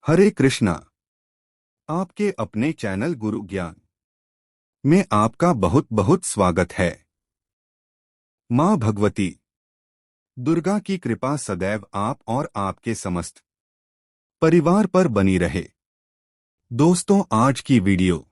हरे कृष्णा। आपके अपने चैनल गुरु ज्ञान में आपका बहुत बहुत स्वागत है। माँ भगवती दुर्गा की कृपा सदैव आप और आपके समस्त परिवार पर बनी रहे। दोस्तों, आज की वीडियो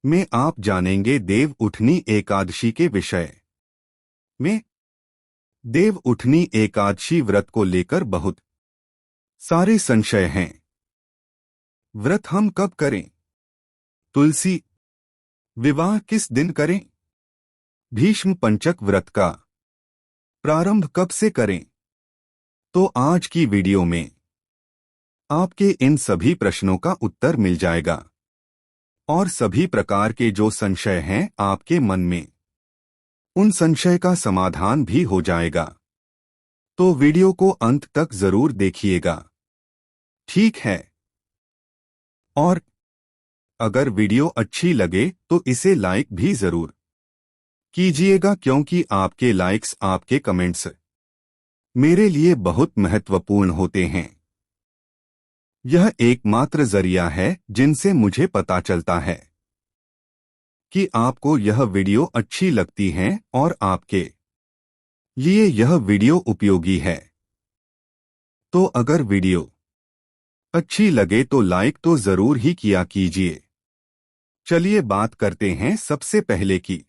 में आप जानेंगे देव उठनी एकादशी के विषय में। देव उठनी एकादशी व्रत को लेकर बहुत सारे संशय हैं। व्रत हम कब करें? तुलसी विवाह किस दिन करें? भीष्म पंचक व्रत का प्रारंभ कब से करें? तो आज की वीडियो में आपके इन सभी प्रश्नों का उत्तर मिल जाएगा और सभी प्रकार के जो संशय हैं आपके मन में, उन संशय का समाधान भी हो जाएगा। तो वीडियो को अंत तक जरूर देखिएगा, ठीक है? और अगर वीडियो अच्छी लगे तो इसे लाइक भी जरूर कीजिएगा, क्योंकि आपके लाइक्स, आपके कमेंट्स मेरे लिए बहुत महत्वपूर्ण होते हैं। यह एकमात्र जरिया है जिनसे मुझे पता चलता है कि आपको यह वीडियो अच्छी लगती है और आपके लिए यह वीडियो उपयोगी है। तो अगर वीडियो अच्छी लगे तो लाइक तो जरूर ही किया कीजिए। चलिए बात करते हैं सबसे पहले की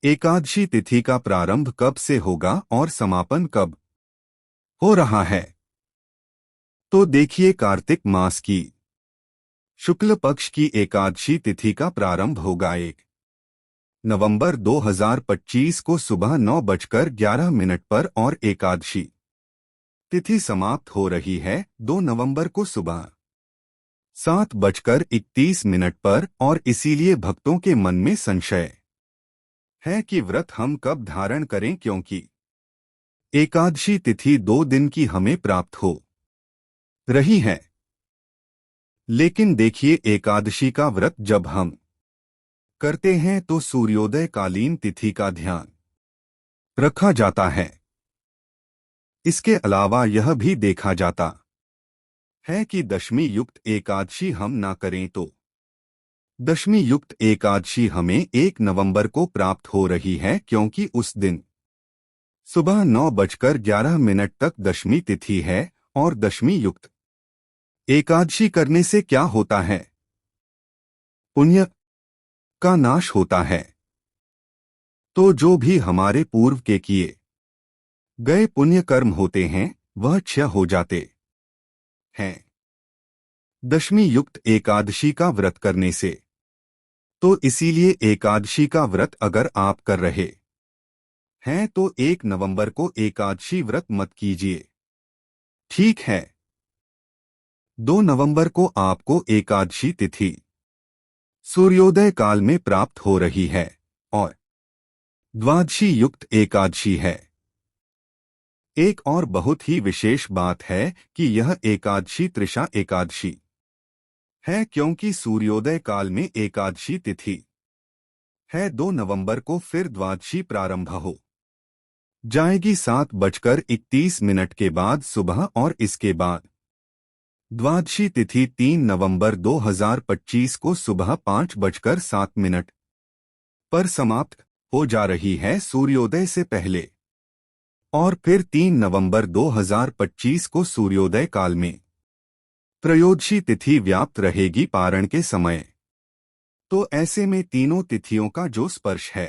एकादशी तिथि का प्रारंभ कब से होगा और समापन कब हो रहा है। तो देखिए, कार्तिक मास की शुक्ल पक्ष की एकादशी तिथि का प्रारंभ होगा 1 नवंबर 2025 को सुबह 9:11 पर और एकादशी तिथि समाप्त हो रही है 2 नवंबर को सुबह 7:31 पर। और इसीलिए भक्तों के मन में संशय है कि व्रत हम कब धारण करें, क्योंकि एकादशी तिथि 2 दिन की हमें प्राप्त हो रही है। लेकिन देखिए, एकादशी का व्रत जब हम करते हैं तो सूर्योदय कालीन तिथि का ध्यान रखा जाता है। इसके अलावा यह भी देखा जाता है कि दशमी युक्त एकादशी हम ना करें तो दशमी युक्त एकादशी हमें 1 नवंबर को प्राप्त हो रही है, क्योंकि उस दिन सुबह 9:11 तक दशमी तिथि है। और दशमी युक्त एकादशी करने से क्या होता है? पुण्य का नाश होता है। तो जो भी हमारे पूर्व के किए गए पुण्य कर्म होते हैं वह क्षय हो जाते हैं दशमी युक्त एकादशी का व्रत करने से। तो इसीलिए एकादशी का व्रत अगर आप कर रहे हैं तो 1 नवंबर को एकादशी व्रत मत कीजिए, ठीक है? 2 नवंबर को आपको एकादशी तिथि सूर्योदय काल में प्राप्त हो रही है और द्वादशी युक्त एकादशी है। एक और बहुत ही विशेष बात है कि यह एकादशी त्रिशा एकादशी है, क्योंकि सूर्योदय काल में एकादशी तिथि है 2 नवंबर को, फिर द्वादशी प्रारंभ हो जाएगी 7:31 के बाद सुबह, और इसके बाद द्वादशी तिथि 3 नवंबर 2025 को सुबह 5:07 पर समाप्त हो जा रही है सूर्योदय से पहले। और फिर 3 नवंबर 2025 को सूर्योदय काल में त्रयोदशी तिथि व्याप्त रहेगी पारण के समय। तो ऐसे में तीनों तिथियों का जो स्पर्श है,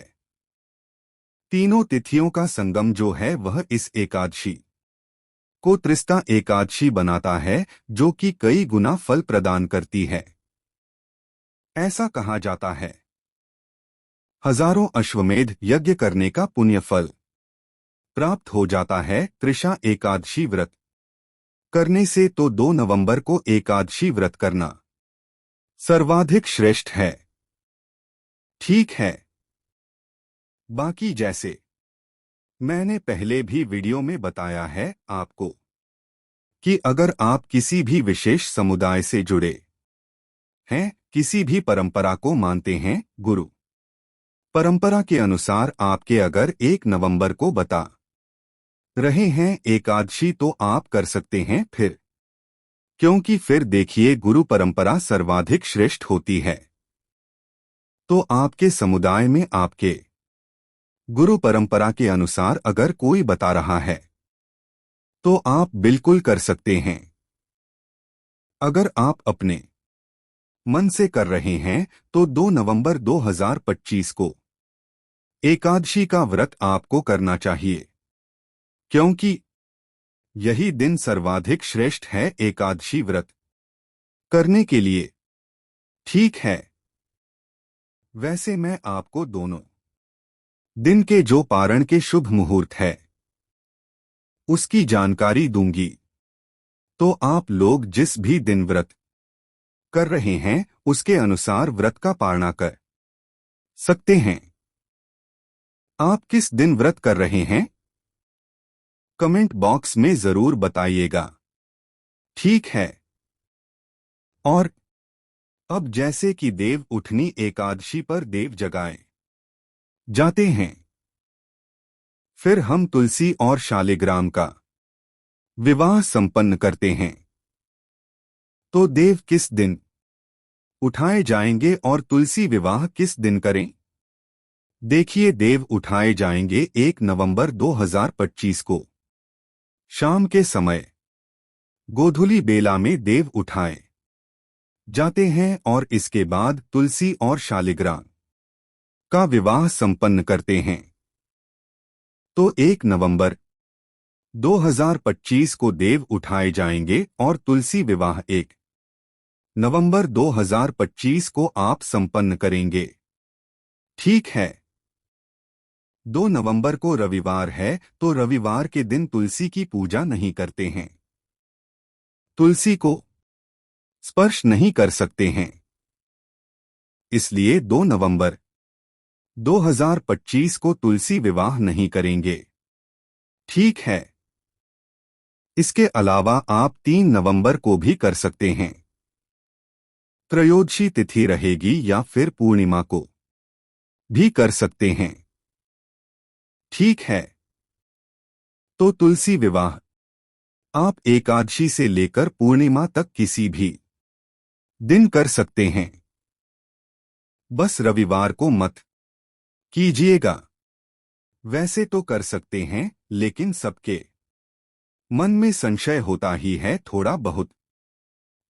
तीनों तिथियों का संगम जो है, वह इस एकादशी को त्रिस्ता एकादशी बनाता है, जो कि कई गुना फल प्रदान करती है। ऐसा कहा जाता है हजारों अश्वमेध यज्ञ करने का पुण्य फल प्राप्त हो जाता है त्रिशा एकादशी व्रत करने से। तो 2 नवंबर को एकादशी व्रत करना सर्वाधिक श्रेष्ठ है, ठीक है? बाकी जैसे मैंने पहले भी वीडियो में बताया है आपको कि अगर आप किसी भी विशेष समुदाय से जुड़े हैं, किसी भी परंपरा को मानते हैं, गुरु परंपरा के अनुसार आपके अगर 1 नवंबर को बता रहे हैं एकादशी, तो आप कर सकते हैं। फिर क्योंकि फिर देखिए गुरु परंपरा सर्वाधिक श्रेष्ठ होती है। तो आपके समुदाय में आपके गुरु परंपरा के अनुसार अगर कोई बता रहा है तो आप बिल्कुल कर सकते हैं। अगर आप अपने मन से कर रहे हैं तो 2 नवंबर 2025 को एकादशी का व्रत आपको करना चाहिए, क्योंकि यही दिन सर्वाधिक श्रेष्ठ है एकादशी व्रत करने के लिए। ठीक है, वैसे मैं आपको दोनों दिन के जो पारण के शुभ मुहूर्त है उसकी जानकारी दूंगी, तो आप लोग जिस भी दिन व्रत कर रहे हैं उसके अनुसार व्रत का पारणा कर सकते हैं। आप किस दिन व्रत कर रहे हैं कमेंट बॉक्स में जरूर बताइएगा। ठीक है, और अब जैसे कि देव उठनी एकादशी पर देव जगाए जाते हैं, फिर हम तुलसी और शालिग्राम का विवाह संपन्न करते हैं। तो देव किस दिन उठाए जाएंगे और तुलसी विवाह किस दिन करें? देखिए, देव उठाए जाएंगे 1 नवंबर 2025 को शाम के समय गोधुली बेला में देव उठाए जाते हैं और इसके बाद तुलसी और शालिग्राम का विवाह संपन्न करते हैं। तो 1 नवंबर 2025 को देव उठाए जाएंगे और तुलसी विवाह 1 नवंबर 2025 को आप संपन्न करेंगे। ठीक है, 2 नवंबर को रविवार है, तो रविवार के दिन तुलसी की पूजा नहीं करते हैं, तुलसी को स्पर्श नहीं कर सकते हैं। इसलिए 2 नवंबर 2025 को तुलसी विवाह नहीं करेंगे। ठीक है, इसके अलावा आप 3 नवंबर को भी कर सकते हैं। त्रयोदशी तिथि रहेगी या फिर पूर्णिमा को भी कर सकते हैं। ठीक है, तो तुलसी विवाह आप एकादशी से लेकर पूर्णिमा तक किसी भी दिन कर सकते हैं, बस रविवार को मत कीजिएगा। वैसे तो कर सकते हैं, लेकिन सबके मन में संशय होता ही है थोड़ा बहुत,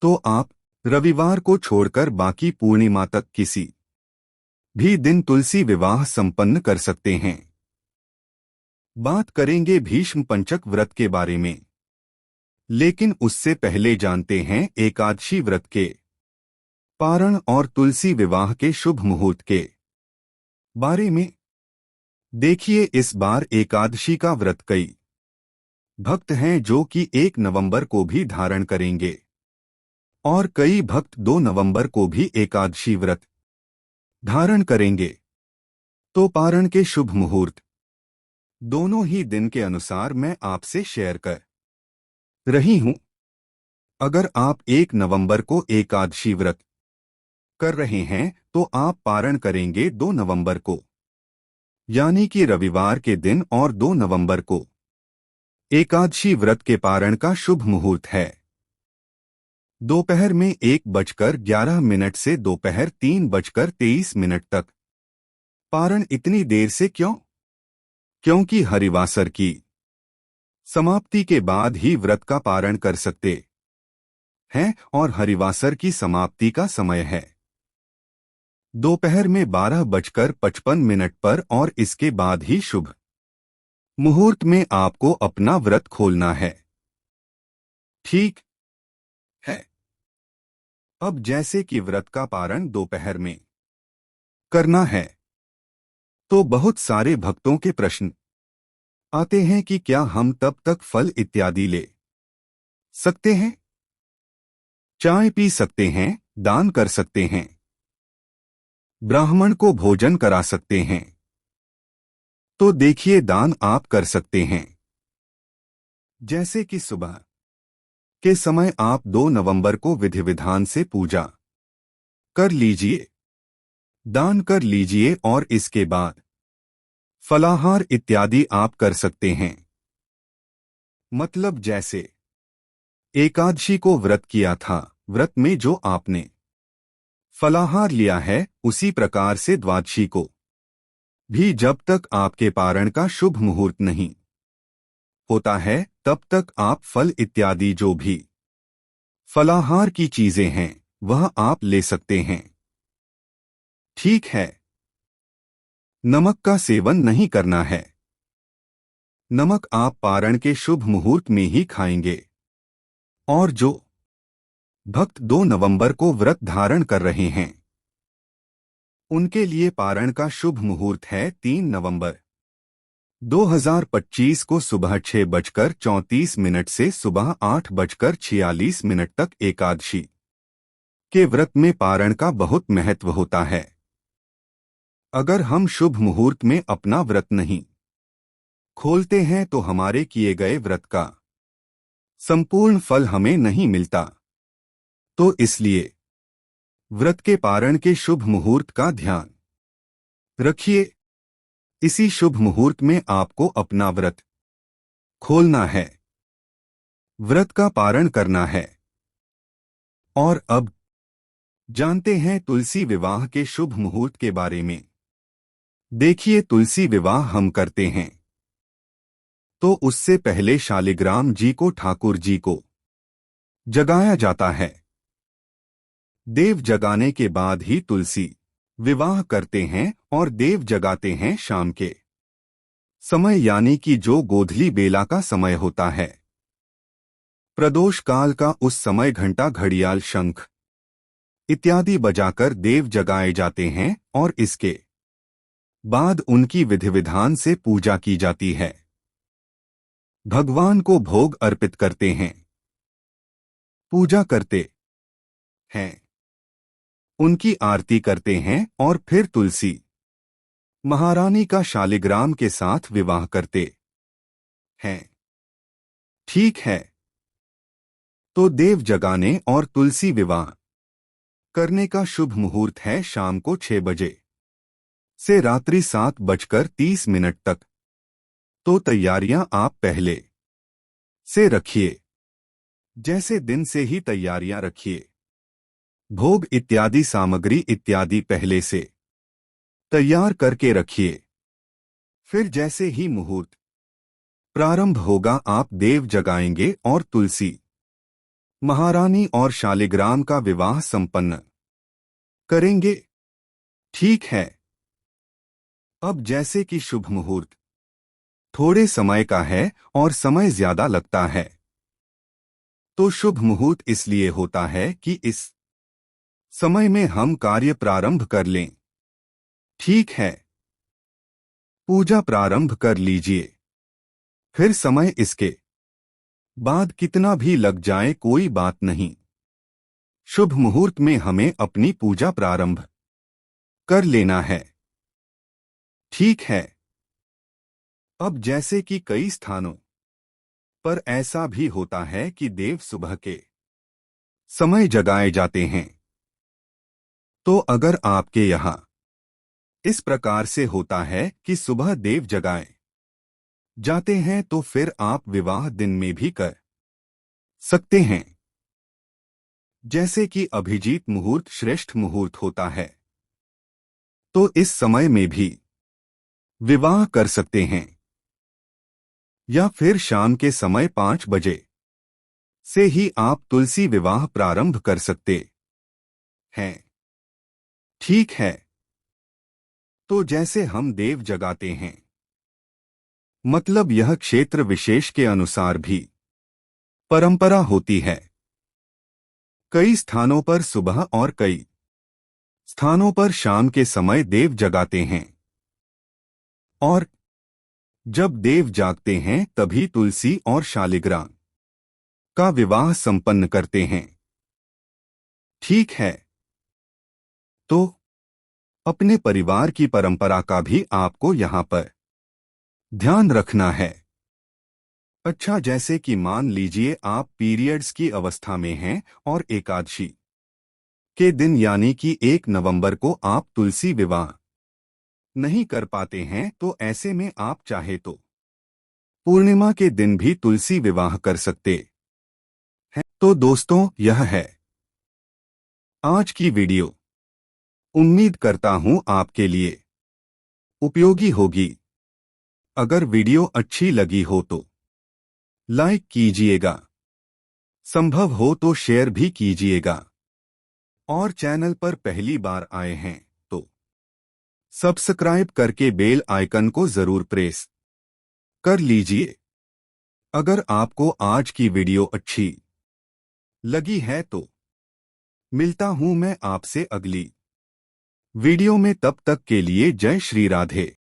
तो आप रविवार को छोड़कर बाकी पूर्णिमा तक किसी भी दिन तुलसी विवाह संपन्न कर सकते हैं। बात करेंगे भीष्म पंचक व्रत के बारे में, लेकिन उससे पहले जानते हैं एकादशी व्रत के पारण और तुलसी विवाह के शुभ मुहूर्त के बारे में। देखिए, इस बार एकादशी का व्रत कई भक्त हैं जो कि 1 नवंबर को भी धारण करेंगे और कई भक्त 2 नवंबर को भी एकादशी व्रत धारण करेंगे। तो पारण के शुभ मुहूर्त दोनों ही दिन के अनुसार मैं आपसे शेयर कर रही हूं। अगर आप 1 नवंबर को एकादशी व्रत कर रहे हैं तो आप पारण करेंगे 2 नवंबर को, यानी कि रविवार के दिन, और 2 नवंबर को एकादशी व्रत के पारण का शुभ मुहूर्त है दोपहर में 1:11 से दोपहर 3:23 तक। पारण इतनी देर से क्यों? क्योंकि हरिवासर की समाप्ति के बाद ही व्रत का पारण कर सकते हैं और हरिवासर की समाप्ति का समय है दोपहर में 12:55 पर, और इसके बाद ही शुभ मुहूर्त में आपको अपना व्रत खोलना है। ठीक है, अब जैसे कि व्रत का पारण दोपहर में करना है, तो बहुत सारे भक्तों के प्रश्न आते हैं कि क्या हम तब तक फल इत्यादि ले सकते हैं, चाय पी सकते हैं, दान कर सकते हैं, ब्राह्मण को भोजन करा सकते हैं? तो देखिए, दान आप कर सकते हैं। जैसे कि सुबह के समय आप 2 नवंबर को विधि विधान से पूजा कर लीजिए, दान कर लीजिए, और इसके बाद फलाहार इत्यादि आप कर सकते हैं। मतलब जैसे एकादशी को व्रत किया था, व्रत में जो आपने फलाहार लिया है उसी प्रकार से द्वादशी को भी जब तक आपके पारण का शुभ मुहूर्त नहीं होता है तब तक आप फल इत्यादि जो भी फलाहार की चीजें हैं वह आप ले सकते हैं। ठीक है। नमक का सेवन नहीं करना है। नमक आप पारण के शुभ मुहूर्त में ही खाएंगे। और जो भक्त 2 नवंबर को व्रत धारण कर रहे हैं उनके लिए पारण का शुभ मुहूर्त है 3 नवंबर 2025 को सुबह 6:34 से सुबह 8:46 तक। एकादशी के व्रत में पारण का बहुत महत्व होता है। अगर हम शुभ मुहूर्त में अपना व्रत नहीं खोलते हैं तो हमारे किए गए व्रत का संपूर्ण फल हमें नहीं मिलता। तो इसलिए व्रत के पारण के शुभ मुहूर्त का ध्यान रखिए। इसी शुभ मुहूर्त में आपको अपना व्रत खोलना है, व्रत का पारण करना है। और अब जानते हैं तुलसी विवाह के शुभ मुहूर्त के बारे में। देखिए, तुलसी विवाह हम करते हैं तो उससे पहले शालिग्राम जी को ठाकुर जी को जगाया जाता है। देव जगाने के बाद ही तुलसी विवाह करते हैं और देव जगाते हैं शाम के समय, यानी कि जो गोधली बेला का समय होता है। प्रदोष काल का उस समय घंटा, घड़ियाल, शंख इत्यादि बजाकर देव जगाए जाते हैं और इसके बाद उनकी विधि विधान से पूजा की जाती है। भगवान को भोग अर्पित करते हैं, पूजा करते हैं, उनकी आरती करते हैं और फिर तुलसी महारानी का शालिग्राम के साथ विवाह करते हैं। ठीक है। तो देव जगाने और तुलसी विवाह करने का शुभ मुहूर्त है शाम को 6 बजे से रात्रि 7:30 तक। तो तैयारियां आप पहले से रखिए, जैसे दिन से ही तैयारियां रखिए। भोग इत्यादि सामग्री इत्यादि पहले से तैयार करके रखिए। फिर जैसे ही मुहूर्त प्रारंभ होगा आप देव जगाएंगे और तुलसी महारानी और शालिग्राम का विवाह संपन्न करेंगे। ठीक है। अब जैसे कि शुभ मुहूर्त थोड़े समय का है और समय ज्यादा लगता है, तो शुभ मुहूर्त इसलिए होता है कि इस समय में हम कार्य प्रारंभ कर लें। ठीक है। पूजा प्रारंभ कर लीजिए। फिर समय इसके बाद कितना भी लग जाए कोई बात नहीं। शुभ मुहूर्त में हमें अपनी पूजा प्रारंभ कर लेना है। ठीक है। अब जैसे कि कई स्थानों पर ऐसा भी होता है कि देव सुबह के समय जगाए जाते हैं। तो अगर आपके यहाँ इस प्रकार से होता है कि सुबह देव जगाए जाते हैं तो फिर आप विवाह दिन में भी कर सकते हैं। जैसे कि अभिजीत मुहूर्त श्रेष्ठ मुहूर्त होता है, तो इस समय में भी विवाह कर सकते हैं। या फिर शाम के समय 5 बजे से ही आप तुलसी विवाह प्रारंभ कर सकते हैं। ठीक है। तो जैसे हम देव जगाते हैं, मतलब यह क्षेत्र विशेष के अनुसार भी परंपरा होती है। कई स्थानों पर सुबह और कई स्थानों पर शाम के समय देव जगाते हैं। और जब देव जागते हैं तभी तुलसी और शालिग्राम का विवाह संपन्न करते हैं। ठीक है। तो अपने परिवार की परंपरा का भी आपको यहाँ पर ध्यान रखना है। अच्छा, जैसे कि मान लीजिए आप पीरियड्स की अवस्था में हैं और एकादशी के दिन यानी कि 1 नवंबर को आप तुलसी विवाह नहीं कर पाते हैं, तो ऐसे में आप चाहे तो पूर्णिमा के दिन भी तुलसी विवाह कर सकते हैं। तो दोस्तों, यह है आज की वीडियो। उम्मीद करता हूं आपके लिए उपयोगी होगी। अगर वीडियो अच्छी लगी हो तो लाइक कीजिएगा, संभव हो तो शेयर भी कीजिएगा, और चैनल पर पहली बार आए हैं तो सब्सक्राइब करके बेल आइकन को जरूर प्रेस कर लीजिए। अगर आपको आज की वीडियो अच्छी लगी है तो मिलता हूं मैं आपसे अगली वीडियो में। तब तक के लिए जय श्री राधे।